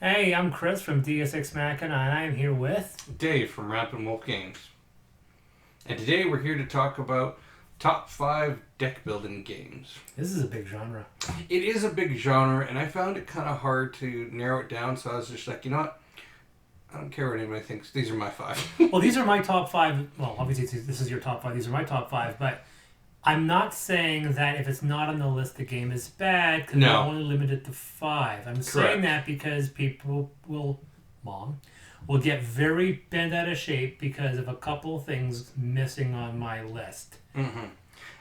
Hey, I'm Chris from DSX Machina, and I am here with... Dave from Rampant Wolf Games. And today we're here to talk about top 5 deck building games. This is a big genre. It is a big genre, and I found it kind of hard to narrow it down, so I was just like, you know what? I don't care what anybody thinks. These are my 5. Well, these are my top 5. Well, obviously this is your top 5. These are my top 5, but I'm not saying that if it's not on the list, the game is bad, because No. we're only limited to 5. I'm saying that because people will get very bent out of shape because of a couple of things missing on my list. Mm-hmm.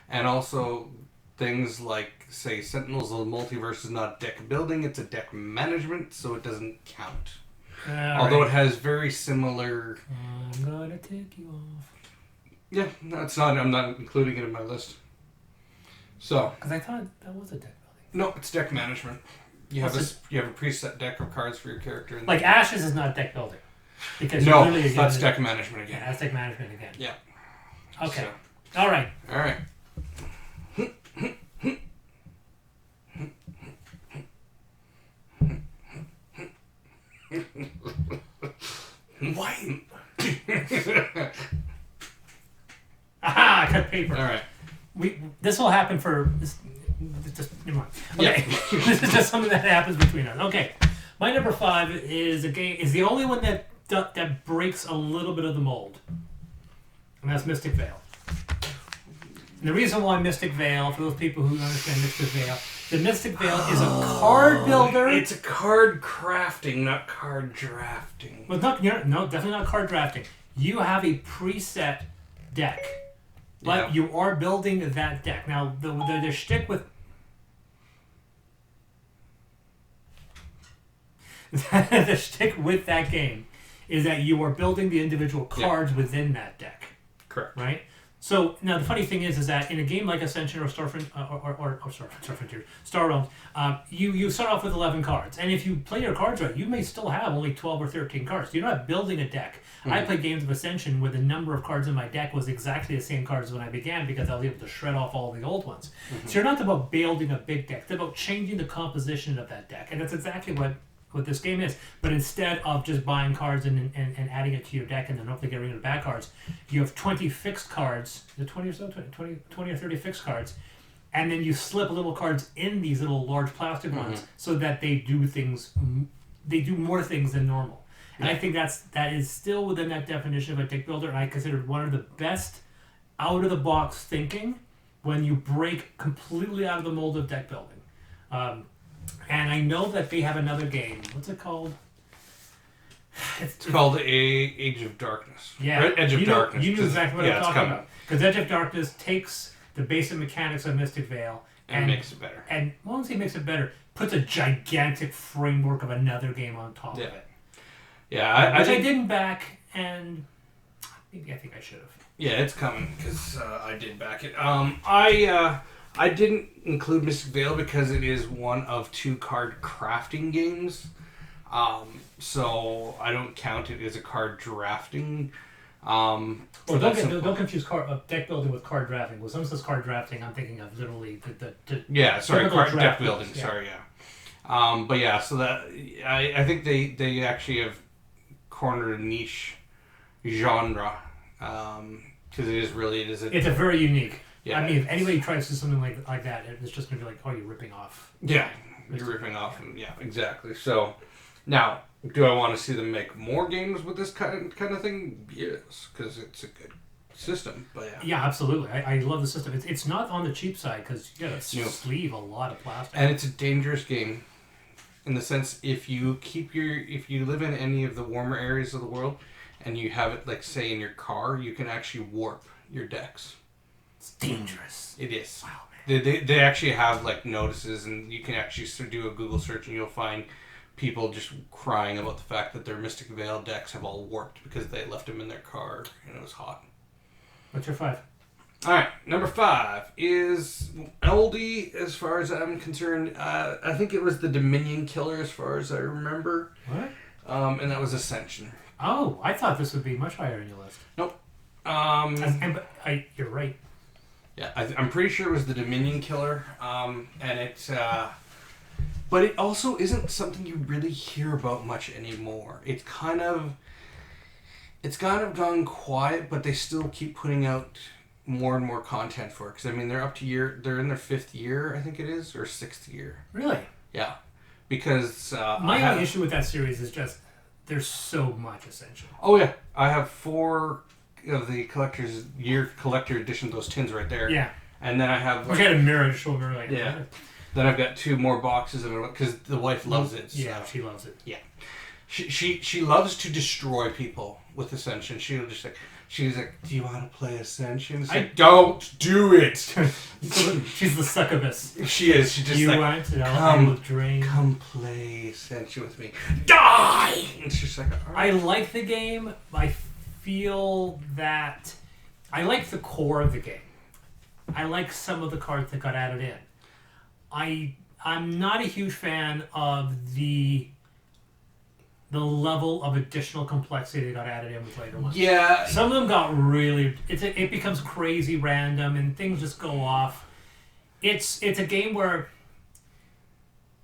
And also things like, say, Sentinels of the Multiverse is not deck building, it's a deck management, so it doesn't count. Although it has very similar... I'm gonna take you off. Yeah, no, it's not. I'm not including it in my list. So... Because I thought that was a deck building. No, it's deck management. You have a preset deck of cards for your character. And like Ashes is not deck building. Because no, that's deck management again. Yeah, that's deck management again. Yeah. Okay. So. All right. All right. Why? Aha! I cut paper. All right. This will happen for this. Just never mind. Okay. Yeah. This is just something that happens between us. Okay. My number 5 is the only one that breaks a little bit of the mold, and that's Mystic Vale. And the reason why Mystic Vale, for those people who understand Mystic Vale, the Mystic Vale is a card builder. It's a card crafting, not card drafting. Well, no, definitely not card drafting. You have a preset deck, but you are building that deck. Now, the shtick with the shtick with that game is that you are building the individual cards within that deck. Correct. Right? So, now the funny thing is that in a game like Ascension or Star Frontier, Star Realms, you start off with 11 cards. And if you play your cards right, you may still have only 12 or 13 cards. You're not building a deck. Mm-hmm. I played games of Ascension where the number of cards in my deck was exactly the same cards when I began because I was able to shred off all the old ones. Mm-hmm. So you're not about building a big deck. It's about changing the composition of that deck. And that's exactly what this game is. But instead of just buying cards and adding it to your deck and then hopefully getting rid of the bad cards, you have 20 fixed cards, 20 or so, 20 or 30 fixed cards, and then you slip little cards in these little large plastic ones so that they do more things than normal. And I think that is still within that definition of a deck builder, and I consider it one of the best out-of-the-box thinking when you break completely out of the mold of deck building. And I know that they have another game. What's it called? It's called Age of Darkness. Yeah. Right? Edge of Darkness. You knew exactly what I'm talking about. Because Edge of Darkness takes the basic mechanics of Mystic Vale and makes it better. And once he makes it better, puts a gigantic framework of another game on top of it. Yeah, I didn't back, and maybe I think I should have. Yeah, it's coming because I did back it. I didn't include Mystic Vale because it is one of 2 card crafting games. So I don't count it as a card drafting. Well, don't confuse deck building with card drafting. When someone says card drafting, I'm thinking of literally the deck building. Yeah. Sorry, yeah. But yeah, so that I think they actually have cornered a niche genre because it's a very unique. Yeah. I mean, if anybody tries to do something like that, it's just going to be like, oh, you're ripping off. Yeah, you're ripping off. And yeah, exactly. So, now, do I want to see them make more games with this kind of thing? Yes, because it's a good system. But yeah, absolutely. I love the system. It's not on the cheap side because you got to sleeve a lot of plastic. And it's a dangerous game in the sense if you live in any of the warmer areas of the world and you have it, like, say, in your car, you can actually warp your decks. It's dangerous. It is. Wow, man. They actually have like notices, and you can actually do a Google search, and you'll find people just crying about the fact that their Mystic Vale decks have all warped because they left them in their car and it was hot. What's your 5? All right, number 5 is oldie as far as I'm concerned. I think it was the Dominion Killer as far as I remember. What? And that was Ascension. Oh, I thought this would be much higher on your list. Nope. You're right. Yeah, I'm pretty sure it was the Dominion Killer, and it's But it also isn't something you really hear about much anymore. It's kind of gone quiet, but they still keep putting out more and more content for it. Because I mean, they're in their 5th year, I think it is, or 6th year. Really? Yeah, because my only issue with that series is just there's so much Ascension. Oh yeah, I have 4 of the collector edition, those tins right there. Yeah, and then I have. Which had a mirror, just mirror like yeah. Then I've got 2 more boxes of it because the wife loves it. So. Yeah, she loves it. Yeah, she loves to destroy people with Ascension. She's like, do you want to play Ascension? It's like, don't do it. She's the succubus. She is. She just you like, want to come play Ascension with me. Die. And she's like, all right. I like the game. I feel that I like the core of the game. I like some of the cards that got added in. I'm not a huge fan of the level of additional complexity that got added in with later ones. Yeah. Some of them got really... It becomes crazy random and things just go off. It's a game where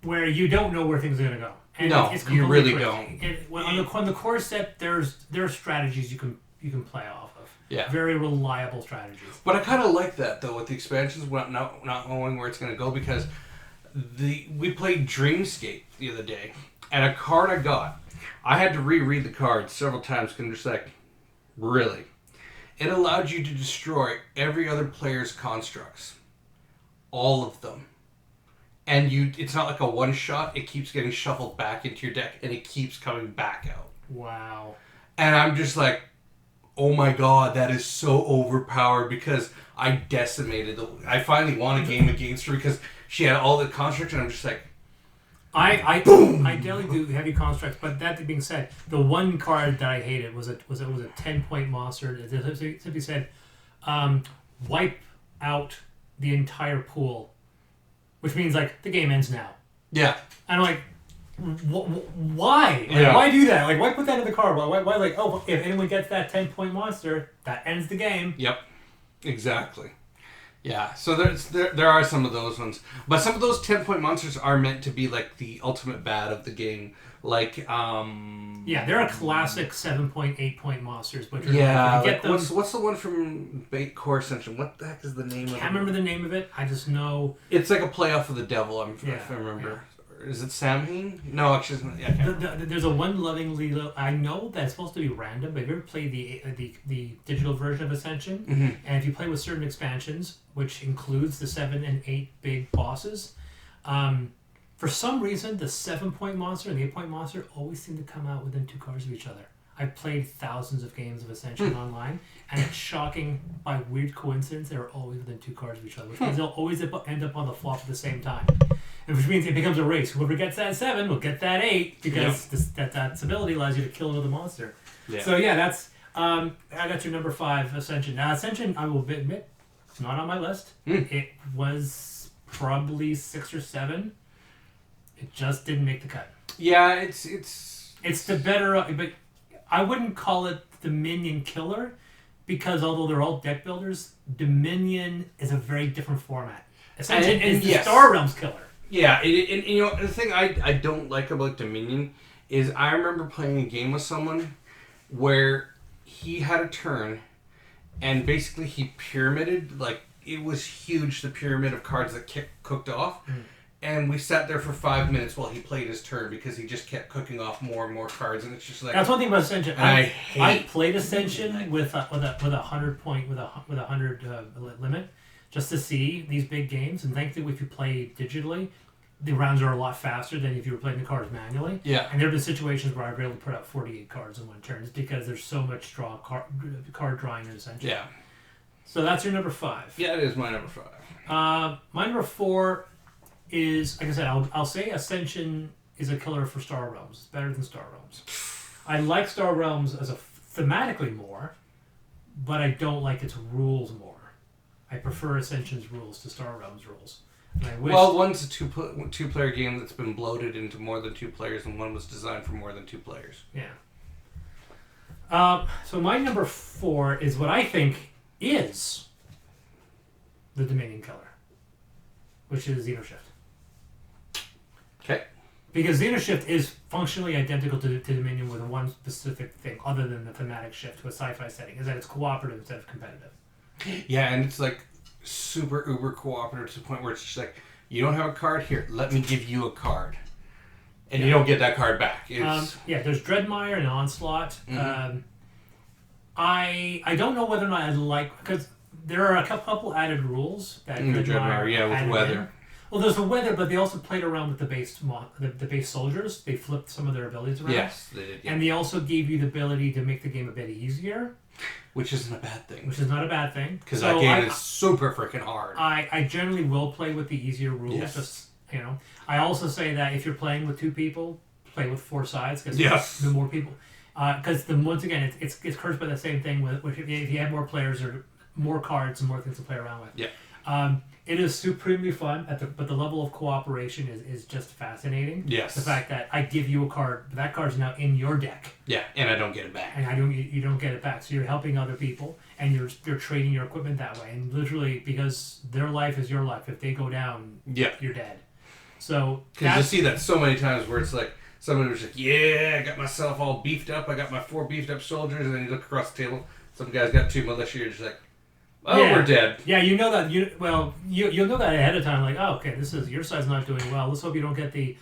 you don't know where things are going to go. And no, it's you really crazy. don't. On the core set, there are strategies you can play off of. Yeah. Very reliable strategies. But I kind of like that, though, with the expansions, not knowing where it's going to go, because we played Dreamscape the other day, and a card I got, I had to reread the card several times because I'm just like, really? It allowed you to destroy every other player's constructs. All of them. And it's not like a one-shot, it keeps getting shuffled back into your deck, and it keeps coming back out. Wow. And I'm just like, oh my god, that is so overpowered because I decimated I finally won a game against her because she had all the constructs, and I'm just like, I definitely do heavy constructs, but that being said, the one card that I hated was a 10-point monster. It simply said, wipe out the entire pool, which means like the game ends now. Yeah. And I'm like, why? Like, yeah. Why do that? Like, why put that in the card? Why like, oh, if anyone gets that 10-point monster, that ends the game. Yep. Exactly. Yeah. So there are some of those ones, but some of those 10-point monsters are meant to be like the ultimate bad of the game. Like, yeah, they're a classic 7-point, 8-point monsters, but yeah, like, get them. What's the one from Core Ascension? What the heck is the name of it? I can't remember the name of it. I just know it's like a playoff of the devil. If I remember. Yeah. Is it Samhain? No, actually, there's a one lovingly. I know that it's supposed to be random, but have you ever played the digital version of Ascension? Mm-hmm. And if you play with certain expansions, which includes the 7 and 8 big bosses, for some reason the 7-point monster and the 8-point monster always seem to come out within 2 cards of each other. I've played thousands of games of Ascension online, and it's shocking by weird coincidence they're always within 2 cards of each other, which means they'll always end up on the flop at the same time. Which means it becomes a race. Whoever gets that 7 will get that 8 because that ability allows you to kill another monster. Yeah. So yeah, that's I got your number 5, Ascension. Now Ascension, I will admit, it's not on my list. It was probably 6 or 7. It just didn't make the cut. Yeah, it's the better, but I wouldn't call it the minion killer because although they're all deck builders, Dominion is a very different format. Ascension is the Star Realms killer. Yeah, and you know, the thing I don't like about Dominion is I remember playing a game with someone where he had a turn and basically he pyramided, like it was huge, the pyramid of cards that cooked off. And we sat there for 5 minutes while he played his turn because he just kept cooking off more and more cards, and it's just like that's one thing about Ascension. I played Ascension with a 100 limit just to see these big games, and thankfully if you play digitally, the rounds are a lot faster than if you were playing the cards manually. Yeah. And there have been situations where I've really put out 48 cards in one turn just because there's so much card drawing in Ascension. Yeah. So that's your number 5. Yeah, it is my number 5. My number 4 is, like I said, I'll say Ascension is a killer for Star Realms. It's better than Star Realms. I like Star Realms as thematically more, but I don't like its rules more. I prefer Ascension's rules to Star Realms' rules. Well, one's a two-player game that's been bloated into more than 2 players, and one was designed for more than 2 players. Yeah. So my number 4 is what I think is the Dominion killer, which is Xenoshift. Okay. Because Xenoshift is functionally identical to Dominion with one specific thing, other than the thematic shift to a sci-fi setting, is that it's cooperative instead of competitive. Yeah, and it's like super uber cooperative to the point where it's just like, you don't have a card here, let me give you a card. And you don't get that card back. There's Dreadmire and Onslaught. Mm-hmm. I don't know whether or not I like, because there are a couple added rules that Dreadmire, with weather. In. Well, there's the weather, but they also played around with the base soldiers. They flipped some of their abilities around. Yes, they did. Yeah. And they also gave you the ability to make the game a bit easier. Which isn't a bad thing. Which is not a bad thing. Because that game is super freaking hard. I generally will play with the easier rules. Yes. Just, I also say that if you're playing with 2 people, play with 4 sides. Because the more people... Because once again, it's cursed by the same thing with if you have more players or more cards and more things to play around with. Yeah. It is supremely fun, but the level of cooperation is just fascinating. Yes. The fact that I give you a card, but that card's now in your deck. Yeah, and I don't get it back. And you don't get it back. So you're helping other people, and you're trading your equipment that way. And literally, because their life is your life, if they go down, you're dead. So because you see that so many times where it's like, somebody was like, yeah, I got myself all beefed up. I got my 4 beefed up soldiers. And then you look across the table. Some guy's got 2 militia. You're just like, we're dead. Yeah, you know that. You'll know that ahead of time. Like, okay, your side's not doing well. Let's hope you don't get you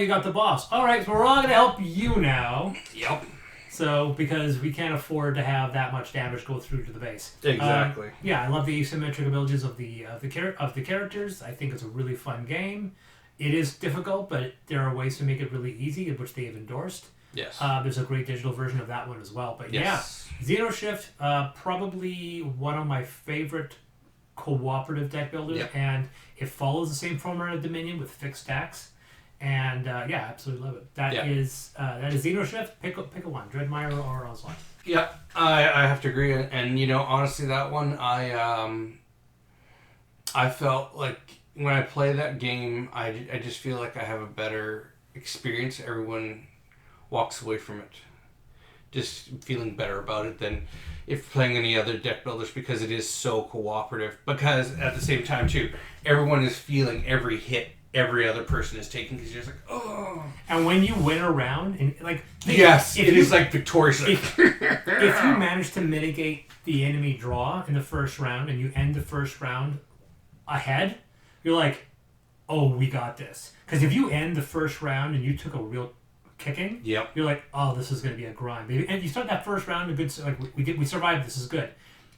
got the boss. All right, so we're all going to help you now. Yep. So, because we can't afford to have that much damage go through to the base. Exactly. I love the asymmetric abilities of the characters. I think it's a really fun game. It is difficult, but there are ways to make it really easy, which they have endorsed. Yes. There's a great digital version of that one as well. But yes. Xenoshift, probably one of my favorite cooperative deck builders, and it follows the same format of Dominion with fixed stacks. And absolutely love it. That is Xenoshift. Pick a one, Dreadmire or Onslaught. Yeah, I have to agree. And honestly, that one I felt like when I play that game, I just feel like I have a better experience. Everyone walks away from it just feeling better about it than if playing any other deck builders, because it is so cooperative. Because at the same time too, everyone is feeling every hit every other person is taking, because you're just like, oh. And when you win a round, and it is like victorious. If you manage to mitigate the enemy draw in the first round and you end the first round ahead, you're like, oh, we got this. Because if you end the first round and you took a real kicking, you're like, oh, this is going to be a grind. And you start that first round, we survived, this is good.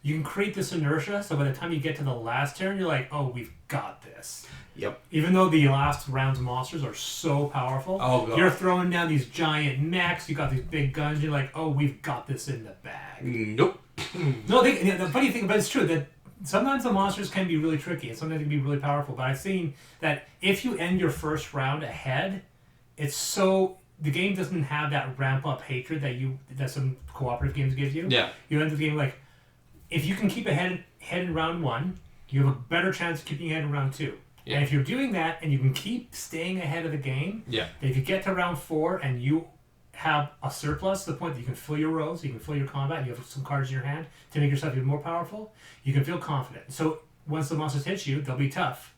You can create this inertia, so by the time you get to the last turn, you're like, oh, we've got this. Yep. Even though the last round's monsters are so powerful, you're throwing down these giant mechs, you got these big guns, you're like, oh, we've got this in the bag. Nope. No, the funny thing, but it's true, that sometimes the monsters can be really tricky, and sometimes they can be really powerful, but I've seen that if you end your first round ahead, the game doesn't have that ramp-up hatred that some cooperative games give you. Yeah. You end the game like, if you can keep ahead in round 1, you have a better chance of keeping ahead in round 2. Yeah. And if you're doing that and you can keep staying ahead of the game, then if you get to round 4 and you have a surplus to the point that you can fill your rows, you can fill your combat, and you have some cards in your hand to make yourself even more powerful, you can feel confident. So once the monsters hit you, they'll be tough.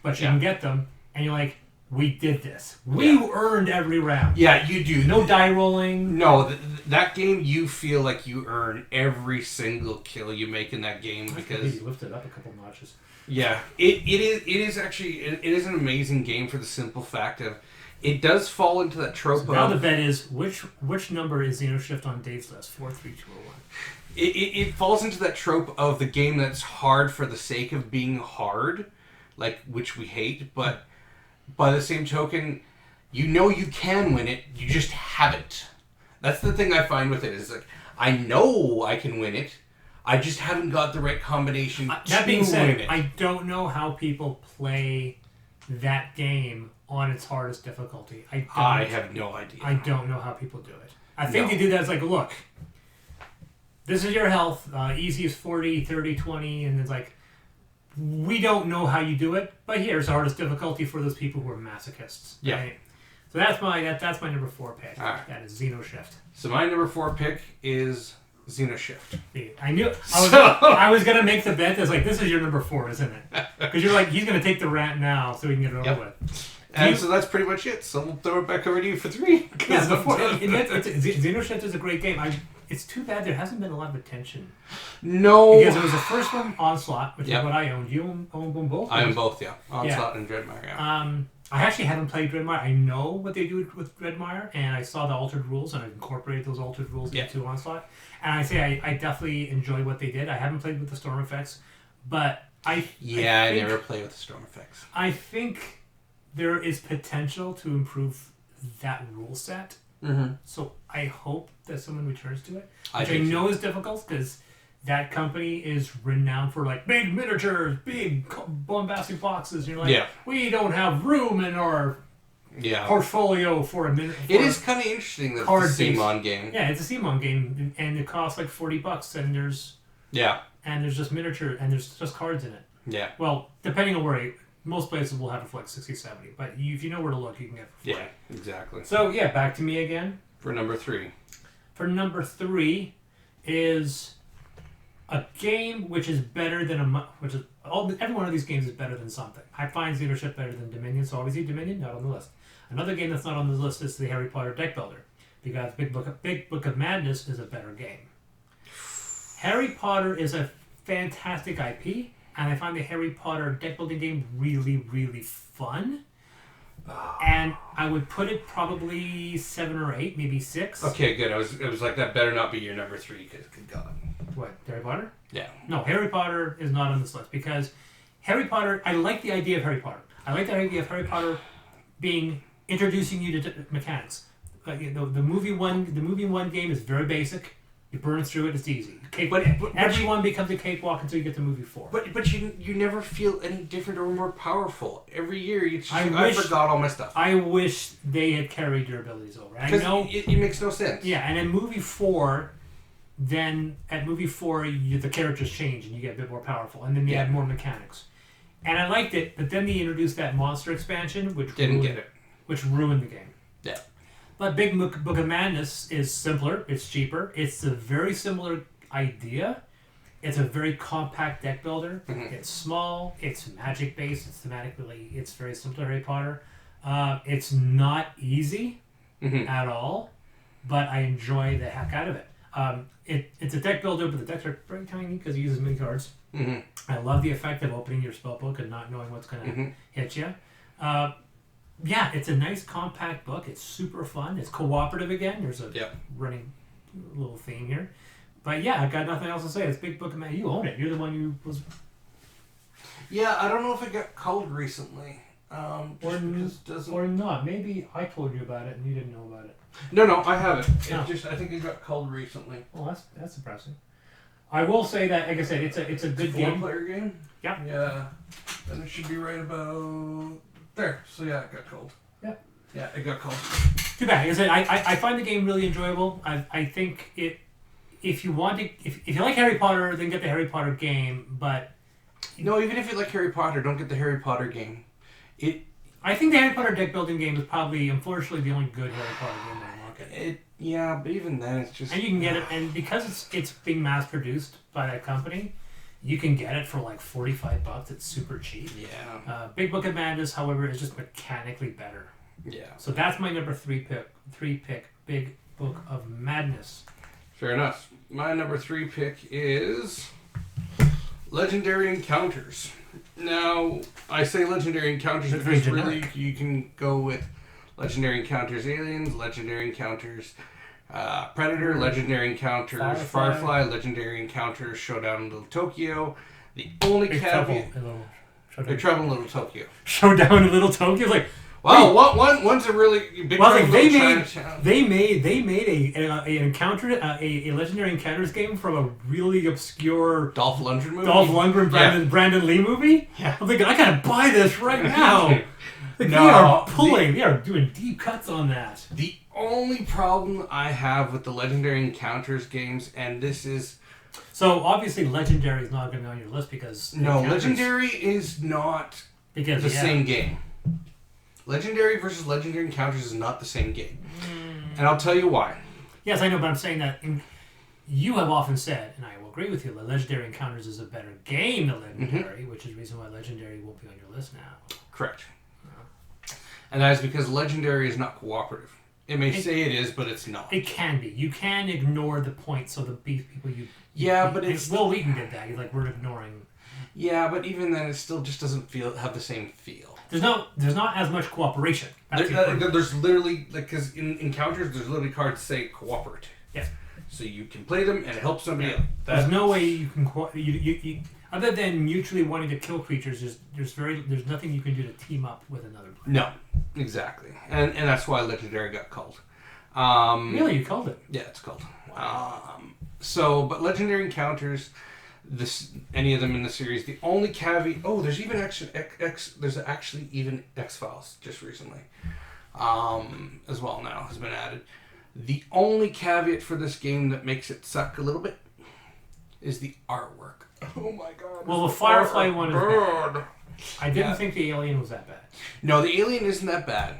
But you can get them, and you're like, we did this. We earned every round. Yeah, you do. No die rolling. No, that game, you feel like you earn every single kill you make in that game, because you lifted up a couple notches. Yeah, it is an amazing game for the simple fact of it does fall into that trope. So now the bet is which number is Xenoshift on Dave's list? 4, 3, 2, or 1. It falls into that trope of the game that's hard for the sake of being hard, which we hate, but by the same token, you can win it, you just haven't. That's the thing I find with it, is like, I know I can win it, I just haven't got the right combination that being said, win it. I don't know how people play that game on its hardest difficulty. I have no idea. I don't know how people do it. I think they do that as like, look, this is your health, easy is 40, 30, 20, and it's like, we don't know how you do it, but here's the hardest difficulty for those people who are masochists. Yeah. Right? So that's my number 4 pick. All right. That is Xenoshift. So my number 4 pick is Xenoshift. I knew I was gonna make the bet that's like, this is your number 4, isn't it? Because you're like, he's gonna take the rant now so we can get it over with. And so that's pretty much it. So we'll throw it back over to you for 3. Yeah, before Xenoshift is a great game. It's too bad there hasn't been a lot of attention. No. Because it was the first one, Onslaught, which is what I owned. You own them both? I own both, yeah. Onslaught and Dreadmire, yeah. I actually haven't played Dreadmire. I know what they do with Dreadmire, and I saw the altered rules, and I incorporated those altered rules into Onslaught. And I say I definitely enjoy what they did. I haven't played with the storm effects, but I never play with the storm effects. I think there is potential to improve that rule set. Mm-hmm. So I hope that someone returns to it, which I know is difficult because that company is renowned for like big miniatures, big bombastic boxes. And you're like, we don't have room in our portfolio for a minute. It is kind of interesting that it's a CMON game. Yeah, it's a CMON game, and it costs like $40, and there's just miniature, and there's just cards in it. Yeah. Well, depending on where most places will have it for like 60, 70, but if you know where to look, you can get it for free. Yeah, exactly. So back to me again. For number 3. For number 3 is a game which is better than every one of these games is better than something. I find Xenoshift better than Dominion, so obviously Dominion not on the list. Another game that's not on the list is the Harry Potter deck builder, because Big Book of Madness is a better game. Harry Potter is a fantastic IP, and I find the Harry Potter deck building game really, really fun. And I would put it probably 7 or 8, maybe 6. Okay, good. It was like that better not be your number 3, because good God. What, Harry Potter? Yeah. No, Harry Potter is not on this list because Harry Potter. I like the idea of Harry Potter. I like the idea of Harry Potter introducing you to mechanics. The movie one game is very basic. You burn through it, it's easy. But everyone becomes a cakewalk until you get to movie 4. But you never feel any different or more powerful. Every year I forgot all my stuff. I wish they had carried your abilities over. Because it makes no sense. Yeah, and in movie 4, then at movie 4 the characters change and you get a bit more powerful, and then you add more mechanics. And I liked it, but then they introduced that monster expansion, which ruined the game. Yeah. But Big Book of Madness is simpler, it's cheaper, it's a very similar idea. It's a very compact deck builder. Mm-hmm. It's small, it's magic based, it's thematically, it's very similar to Harry Potter. It's not easy at all, but I enjoy the heck out of it. It's a deck builder, but the decks are very tiny because it uses mini cards. Mm-hmm. I love the effect of opening your spellbook and not knowing what's going to hit you. It's a nice compact book. It's super fun. It's cooperative again. There's a running little theme here. But I've got nothing else to say. It's Big Book of Madness. You own it. You're the one who was... Yeah, I don't know if it got culled recently. Or not. Maybe I told you about it and you didn't know about it. No, I haven't. I think it got culled recently. Well, that's surprising. I will say that, like I said, it's a good game. 4-player game? Yeah. Yeah. And it should be right about there. So it got culled. Yeah. Yeah, it got culled. Too bad. Like I said, I find the game really enjoyable. I think if you want to, if you like Harry Potter, then get the Harry Potter game. But no, even if you like Harry Potter, don't get the Harry Potter game. I think the Harry Potter deck building game is probably, unfortunately, the only good Harry Potter game on the market. But even then, it's just... And you can get it, and because it's being mass-produced by that company, you can get it for like $45. It's super cheap. Yeah. Big Book of Madness, however, is just mechanically better. Yeah. So that's my number 3 pick, Big Book of Madness. Fair enough. My number 3 pick is Legendary Encounters. Now, I say Legendary Encounters because really you can go with Legendary Encounters Aliens, Legendary Encounters Predator, Legendary Encounters Firefly, Legendary Encounters Showdown in Little Tokyo. The only caveat... Big Trouble in Little Tokyo. Showdown in Little Tokyo? Like... Wow, one's a really big. Well, like they made a Legendary Encounters game from a really obscure Dolph Lundgren Brandon Lee movie. Yeah, I'm thinking I gotta buy this right now. They are doing deep cuts on that. The only problem I have with the Legendary Encounters games, and this is. So obviously, Legendary is not going to be on your list because Legendary is not the same game. Legendary versus Legendary Encounters is not the same game. And I'll tell you why. Yes, I know, but I'm saying that you have often said, and I will agree with you, that Legendary Encounters is a better game than Legendary, which is the reason why Legendary won't be on your list now. Correct. And that is because Legendary is not cooperative. It may say it is, but it's not. It can be. You can ignore the points, so the people you... Yeah, but it's... Will Wheaton did that. He's like, we're ignoring... Yeah, but even then, it still just doesn't have the same feel. There's not as much cooperation. There's literally, like, because in encounters, there's literally cards that say cooperate. Yeah. So you can play them and it helps somebody else. There's no way you can you other than mutually wanting to kill creatures. There's nothing you can do to team up with another player. No, exactly, and that's why Legendary got culled. Really, you called it? Yeah, it's called. But Legendary encounters, any of them in the series, the only caveat. Oh, there's even there's actually even X-Files just recently, as well now has been added. The only caveat for this game that makes it suck a little bit is the artwork. Oh my god. Well, the Firefly one is bad. I didn't think the Alien was that bad. No, the Alien isn't that bad,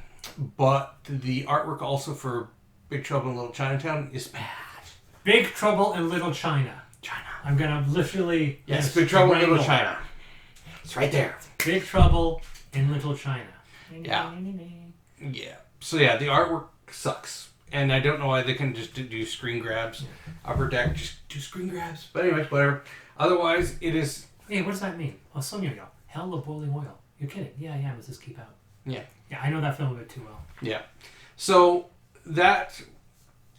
but the artwork also for Big Trouble in Little Chinatown is bad. Big Trouble in Little China. I'm gonna literally... Yes, Big Trouble in Little China. It's right there. Big Trouble in Little China. Yeah. Yeah. So yeah, the artwork sucks. And I don't know why they can just do screen grabs. Upper Deck, just do screen grabs. But anyways, whatever. Otherwise, it is... Hey, what does that mean? Oh, Sonia, hell of boiling oil. You're kidding. Yeah, let's just keep out. Yeah. Yeah, I know that film a bit too well. Yeah. So, that...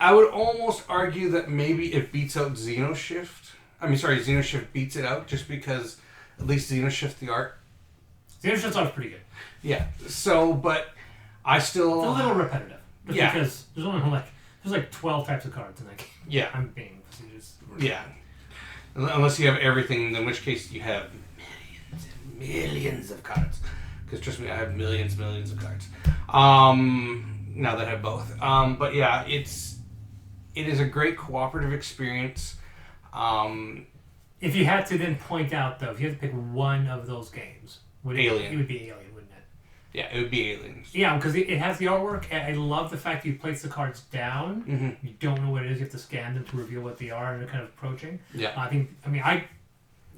I would almost argue that maybe it beats out Xenoshift. Xenoshift beats it out just because at least Xenoshift, the art... Xenoshift's art is pretty good. Yeah. So, but I still... It's a little repetitive. Yeah. Because there's like 12 types of cards in that game. Yeah. I'm being facetious. Yeah. Unless you have everything, in which case you have millions and millions of cards. Because trust me, I have millions of cards. Now that I have both. But yeah, it is a great cooperative experience. If you had to then point out, though, if you had to pick one of those games, it would be Alien, wouldn't it? Yeah, it would be Aliens. Yeah, because it has the artwork. I love the fact that you place the cards down. Mm-hmm. You don't know what it is. You have to scan them to reveal what they are, and they're kind of approaching. Yeah.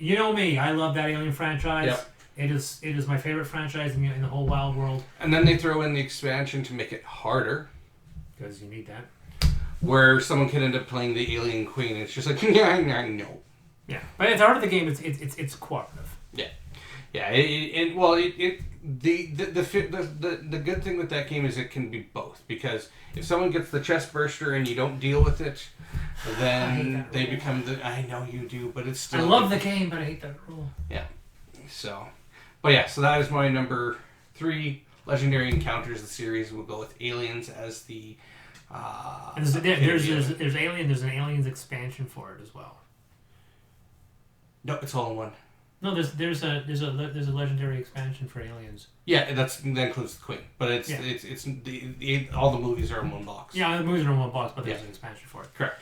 You know me. I love that Alien franchise. Yep. It is my favorite franchise in the whole wild world. And then they throw in the expansion to make it harder. Because you need that. Where someone can end up playing the Alien Queen. And it's just like, yeah, I know. Yeah, but at the heart of the game, it's cooperative. Yeah. Yeah, the good thing with that game is it can be both, because if someone gets the chest burster and you don't deal with it, then they become I know you do, but it's still... I love the game, but I hate that rule. Yeah. So that is my number 3 Legendary Encounters. The series will go with Aliens as the... There's Alien. There's an Aliens expansion for it as well. No, it's all in one. No, there's a Legendary expansion for Aliens. Yeah, that includes the Queen, but it's all the movies are in one box. Yeah, the movies are in one box, but there's an expansion for it. Correct.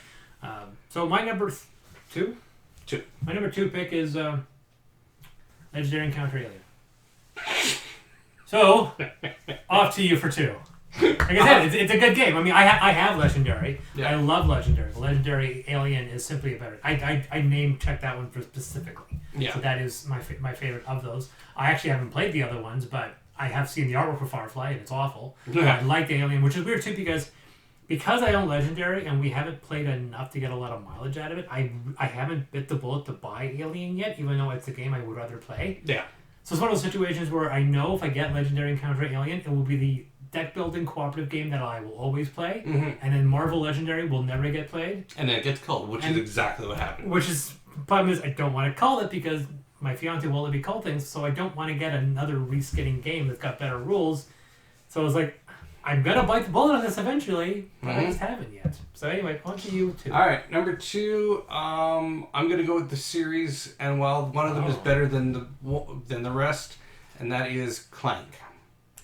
So my number 2. My number 2 pick is Legendary Encounter Alien. So off to you for 2. Like I said, it's a good game. I mean, I have Legendary. Yeah. I love Legendary. The Legendary Alien is simply a better... I name-checked that one specifically. Yeah. So that is my favorite of those. I actually haven't played the other ones, but I have seen the artwork for Firefly, and it's awful. Yeah. I like the Alien, which is weird, too, because I own Legendary, and we haven't played enough to get a lot of mileage out of it, I haven't bit the bullet to buy Alien yet, even though it's a game I would rather play. Yeah. So it's one of those situations where I know if I get Legendary Encounter Alien, it will be the deck building cooperative game that I will always play, and then Marvel Legendary will never get played, and then it gets culled, which is exactly what happened. Problem is I don't want to cull it because my fiance won't let me cull things, so I don't want to get another reskinning game that's got better rules. So I was like, I'm gonna bite the bullet on this eventually, but I just haven't yet. So anyway, on to you 2. All right, number 2. I'm gonna go with the series, and while one of them is better than the rest, and that is Clank.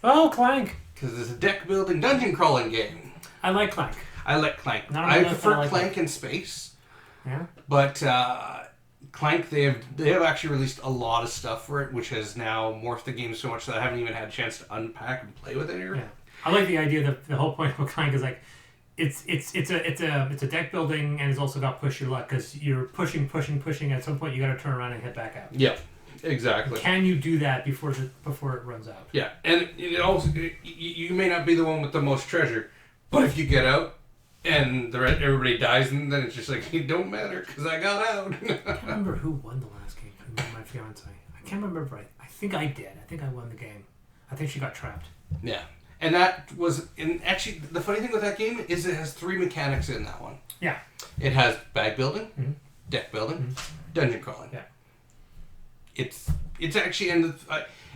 Oh, Clank. Because it's a deck building dungeon crawling game. I like Clank. I prefer Clank in space. Yeah. But Clank, they have actually released a lot of stuff for it, which has now morphed the game so much that I haven't even had a chance to unpack and play with it here. Yeah. I like the idea that the whole point of Clank is like it's a deck building, and it's also got push your luck because you're pushing. At some point, you got to turn around and head back out. Yeah. Exactly. Can you do that before it runs out? Yeah, and it also you may not be the one with the most treasure, but if you get out and everybody dies, and then it's just like it don't matter because I got out. I can't remember who won the last game. My fiance. I can't remember. I think I did. I think I won the game. I think she got trapped. Yeah, and that was actually the funny thing with that game is it has 3 mechanics in that one. Yeah. It has bag building, deck building, dungeon crawling. Yeah. It's actually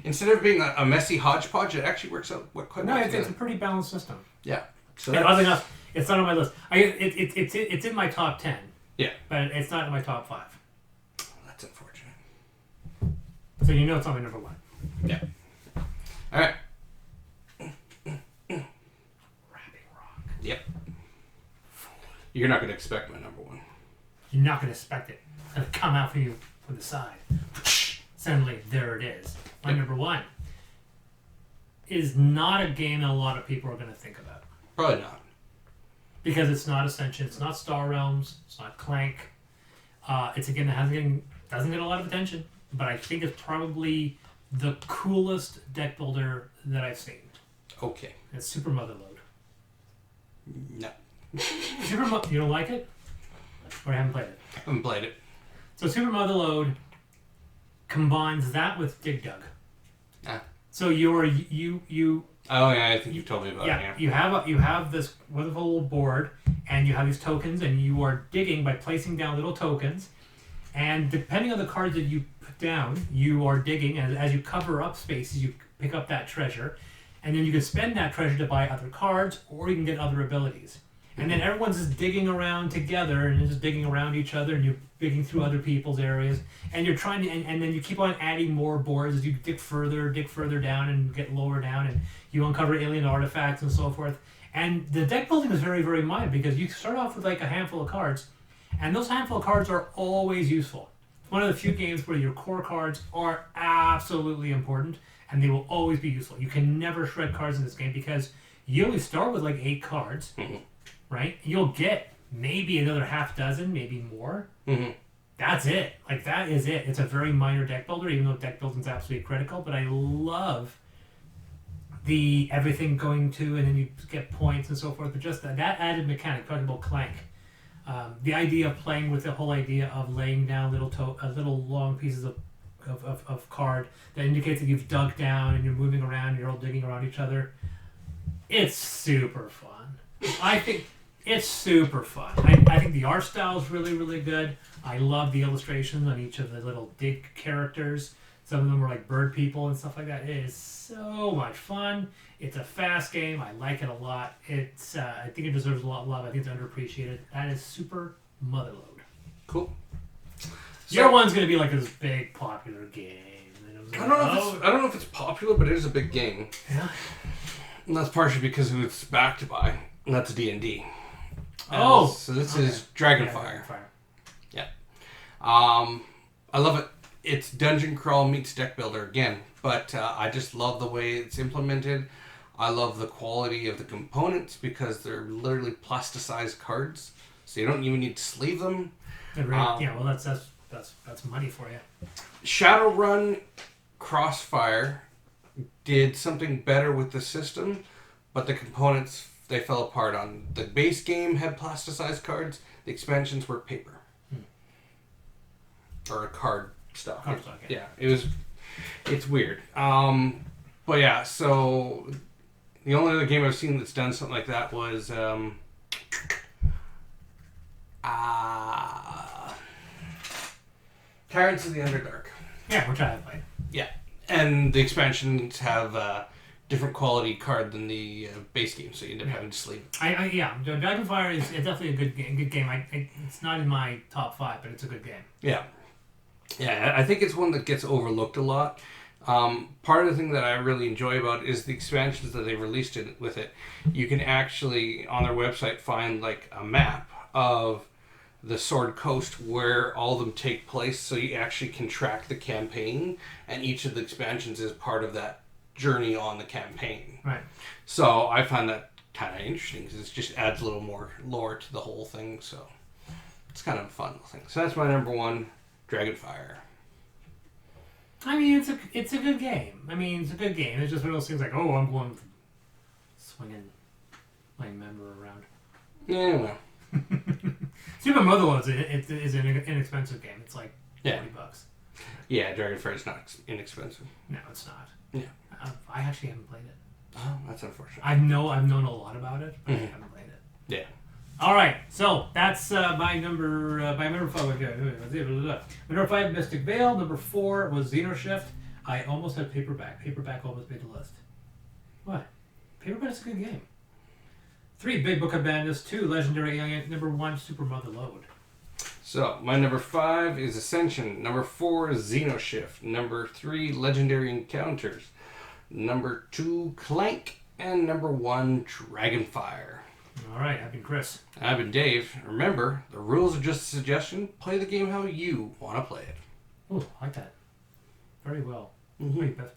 instead of being a messy hodgepodge, it actually works out quite well. No, it's a pretty balanced system. Yeah. So oddly enough, it's not on my list. It's in my top 10. Yeah. But it's not in my top 5. That's unfortunate. So you know it's on my number 1. Yeah. All right. Rapping Rock. Yep. You're not going to expect my number 1. You're not going to expect it. It's going to come out for you from the side. Suddenly, there it is. My number 1 is not a game that a lot of people are going to think about. Probably not. Because it's not Ascension, it's not Star Realms, it's not Clank. It's a game that doesn't get a lot of attention, but I think it's probably the coolest deck builder that I've seen. Okay. It's Super Motherlode. No. You don't like it? Or you haven't played it? I haven't played it. So Super Motherlode combines that with Dig Dug. Ah. So you Oh yeah, I think you've told me about it. Yeah. You have this wonderful little board, and you have these tokens, and you are digging by placing down little tokens, and depending on the cards that you put down, you are digging, and as you cover up spaces, you pick up that treasure, and then you can spend that treasure to buy other cards, or you can get other abilities. And then everyone's just digging around together, and just digging around each other, and you're digging through other people's areas, and you're trying to, and then you keep on adding more boards as you dig further down, and get lower down, and you uncover alien artifacts and so forth. And the deck building is very, very minor, because you start off with like a handful of cards, and those handful of cards are always useful. It's one of the few games where your core cards are absolutely important, and they will always be useful. You can never shred cards in this game, because you only start with like 8 cards. Right? You'll get maybe another half dozen, maybe more. That's it. Like, that is it. It's a very minor deck builder, even though deck building is absolutely critical. But I love the everything going to, and then you get points and so forth. But just that added mechanic, talking about Clank. The idea of playing with the whole idea of laying down little long pieces of card that indicates that you've dug down and you're moving around and you're all digging around each other. It's super fun. I think it's super fun. I think the art style is really, really good. I love the illustrations on each of the little dig characters. Some of them are like bird people and stuff like that. It is so much fun. It's a fast game. I like it a lot. It's I think it deserves a lot of love. I think it's underappreciated. That is Super Motherlode. Cool. Your one's going to be like this big popular game. I don't know if it's popular, but it is a big game. Yeah. And that's partially because who it's backed by. And that's D&D. Oh! So this is Dragonfire. Yeah. I love it. It's dungeon crawl meets deck builder again. But I just love the way it's implemented. I love the quality of the components because they're literally plasticized cards. So you don't even need to sleeve them. Yeah, well, that's money for you. Shadowrun Crossfire did something better with the system, but the components they fell apart on. The base game had plasticized cards. The expansions were paper. Or card stock. Card stock, yeah. It's weird. But yeah, so the only other game I've seen that's done something like that was Tyrants of the Underdark. Yeah, which I have played. Yeah, and the expansions have different quality card than the base game, so you end up having to sleeve. Dragonfire is definitely a good game. It's not in my top 5, but it's a good game. Yeah, I think it's one that gets overlooked a lot. Part of the thing that I really enjoy about it is the expansions that they released with it. You can actually on their website find like a map of the Sword Coast where all of them take place, so you actually can track the campaign, and each of the expansions is part of that journey on the campaign. Right. So I find that kind of interesting because it just adds a little more lore to the whole thing. So it's kind of a fun thing. So that's my number 1, Dragonfire. I mean, it's a good game. I mean, it's a good game. It's just one of those things like, oh, I'm going swinging my member around. Yeah, well. Super Motherlode is an inexpensive game. It's like $40. Yeah, Dragonfire is not inexpensive. No, it's not. Yeah. I actually haven't played it. Oh, that's unfortunate. I've known a lot about it, but I haven't played it. Yeah. All right, so that's my number 5. Number 5, Mystic Veil. Number 4 was Xenoshift. I almost had Paperback. Paperback almost made the list. What? Paperback's a good game. 3, Big Book of Madness. 2, Legendary Alien. Number 1, Super Motherlode. So, my number 5 is Ascension. Number 4 is Xenoshift. Number 3, Legendary Encounters. Number 2, Clank. And number 1, Dragonfire. All right, I've been Chris. I've been Dave. Remember, the rules are just a suggestion. Play the game how you want to play it. Oh, I like that. Very well. Mm-hmm. Wait, Beth